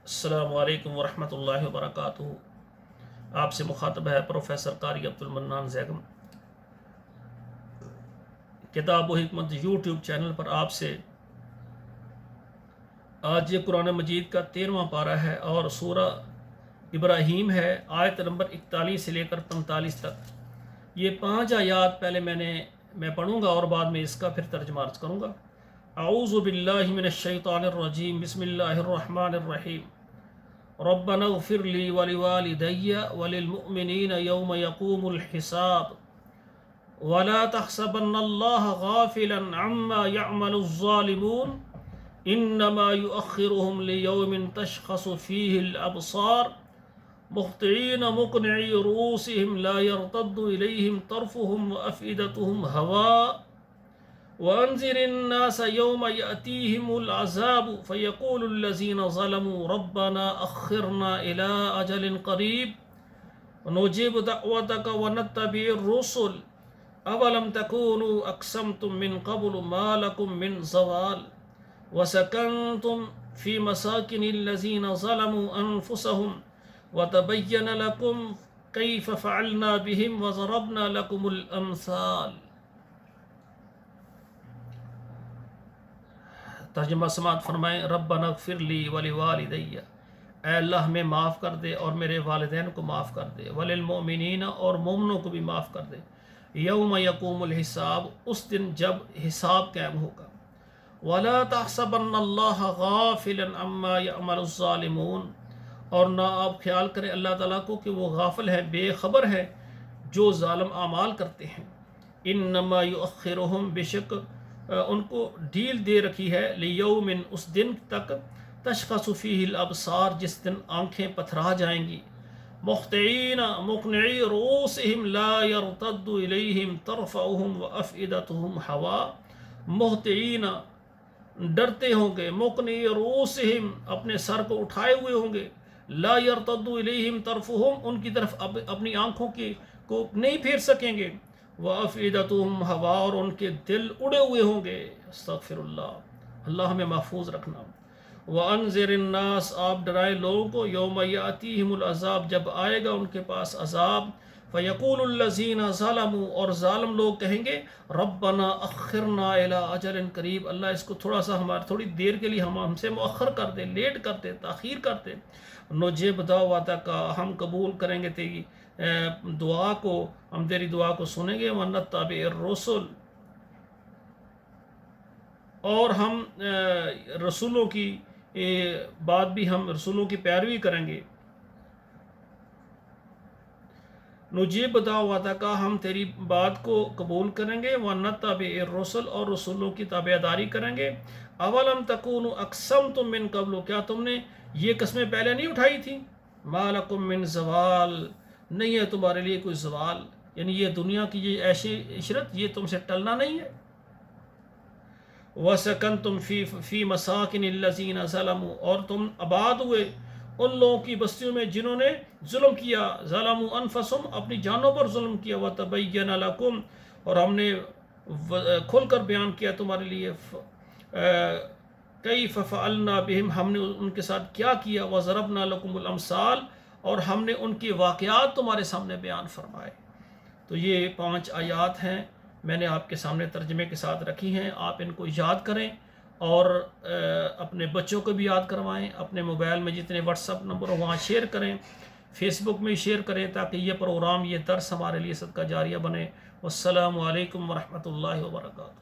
السلام علیکم ورحمۃ اللہ وبرکاتہ۔ آپ سے مخاطب ہے پروفیسر قاری عبدالمنان زیگم۔ کتاب و حکمت یوٹیوب چینل پر آپ سے آج یہ قرآن مجید کا 13واں پارہ ہے اور سورہ ابراہیم ہے، آیت نمبر 41 سے لے کر 45 تک۔ یہ 5 آیات پہلے میں پڑھوں گا اور بعد میں اس کا پھر ترجمہ عرض کروں گا۔ اعوذ باللہ من الشیطان الرجیم، بسم اللہ الرحمن الرحیم۔ ربنا اغفر لی ولوالدی وللمؤمنین یوم یقوم الحساب ولا تحسبن اللہ غافلا عما يعمل الظالمون انما يؤخرهم ليوم تشخص فيه الابصار مهطعين مقنعي رؤوسهم لا يرتد اليهم طرفهم وافئدتهم هواء وانذر الناس يوم يأتيهم العذاب فيقول الذين ظلموا ربنا أخرنا إلى أجل قريب ونجيب دعوتك ونتبع الرسل أولم تكونوا أقسمتم من قبل ما لكم من زوال وسكنتم في مساكن الذين ظلموا أنفسهم وتبين لكم كيف فعلنا بهم وضربنا لكم الأمثال۔ ترجمہ سماعت فرمائیں۔ ربنا اغفر لی ولوالدی، اے اللہ ہمیں معاف کر دے اور میرے والدین کو معاف کر دے، وللمؤمنین اور مومنوں کو بھی معاف کر دے، یوم یقوم الحساب، اس دن جب حساب قائم ہوگا، ولا تحسبن اللہ غافلا عما يعمل الظالمون، اور نہ آپ خیال کریں اللہ تعالیٰ کو کہ وہ غافل ہے، بے خبر ہے جو ظالم اعمال کرتے ہیں۔ انما یؤخرہم، بے شک ان کو ڈیل دے رکھی ہے، لیوم، اس دن تک، تشخص فیہ الابصار، جس دن آنکھیں پتھرا جائیں گی، مہطعین مقنعی رؤوسہم لا یرتد الیہم طرفہم وافئدتہم ہوا، مہطعین ڈرتے ہوں گے، مقنعی رؤوسہم اپنے سر کو اٹھائے ہوئے ہوں گے، لا یرتد الیہم طرفہم ان کی طرف اپنی آنکھوں کو نہیں پھیر سکیں گے، وَأَفْئِدَتُهُمْ ہوا، اور ان کے دل اڑے ہوئے ہوں گے۔ استغفر اللہ، اللہ ہمیں محفوظ رکھنا۔ وَأَنذِرِ النَّاسَ، آپ ڈرائے لوگوں کو، یوم یأتیہم العذاب، جب آئے گا ان کے پاس عذاب، فَيَقُولُ الَّذِينَ ظَلَمُوا، اور ظالم لوگ کہیں گے، رَبَّنَا أَخِّرْنَا إِلَىٰ أَجَلٍ قَرِيبٍ، اللہ اس کو تھوڑی دیر کے لیے ہم سے مؤخر کر دے، لیٹ کر دے، تاخیر کر دے۔ نُجِبْ دعوتک، ہم قبول کریں گے تیری دعا کو، ہم تیری دعا کو سنیں گے، وَنَتَّبِعِ الرُّسُلَ، اور ہم رسولوں کی بات بھی، ہم رسولوں کی پیروی کریں گے۔ نجیب دعوتک، ہم تیری بات کو قبول کریں گے، وَنَتَّبِعِ الرُّسُلَ، اور رسولوں کی تابعداری کریں گے۔ اَوَلَمْ تَكُونُوا أَقْسَمْتُم مِّن قَبْلُ، کیا تم نے یہ قسمیں پہلے نہیں اٹھائی تھیں؟ مَا لَكُم مِّن زَوَالٍ، نہیں ہے تمہارے لیے کوئی زوال، یعنی یہ دنیا کی یہ ایشی عشرت، یہ تم سے ٹلنا نہیں ہے۔ وَسَكَنْتُمْ فِي مَسَاكِنِ الَّذِينَ ظَلَمُوا، اور تم آباد ہوئے ان لوگوں کی بستیوں میں جنہوں نے ظلم کیا، ظَلَمُوا أَنفُسَهُمْ، اپنی جانوں پر ظلم کیا، وَتَبَيَّنَ لَكُمْ، اور ہم نے کھل کر بیان کیا تمہارے لیے، كَيْفَ فَعَلْنَا بِهِمْ، ہم نے ان کے ساتھ کیا کیا، وَضَرَبْنَا لَكُمُ الْأَمْثَالَ، اور ہم نے ان کے واقعات تمہارے سامنے بیان فرمائے۔ تو یہ 5 آیات ہیں، میں نے آپ کے سامنے ترجمے کے ساتھ رکھی ہیں، آپ ان کو یاد کریں اور اپنے بچوں کو بھی یاد کروائیں، اپنے موبائل میں جتنے واٹس ایپ نمبر ہو وہاں شیئر کریں، فیس بک میں شیئر کریں، تاکہ یہ پروگرام، یہ درس ہمارے لیے صدقہ جاریہ بنے۔ والسلام علیکم ورحمۃ اللہ وبرکاتہ۔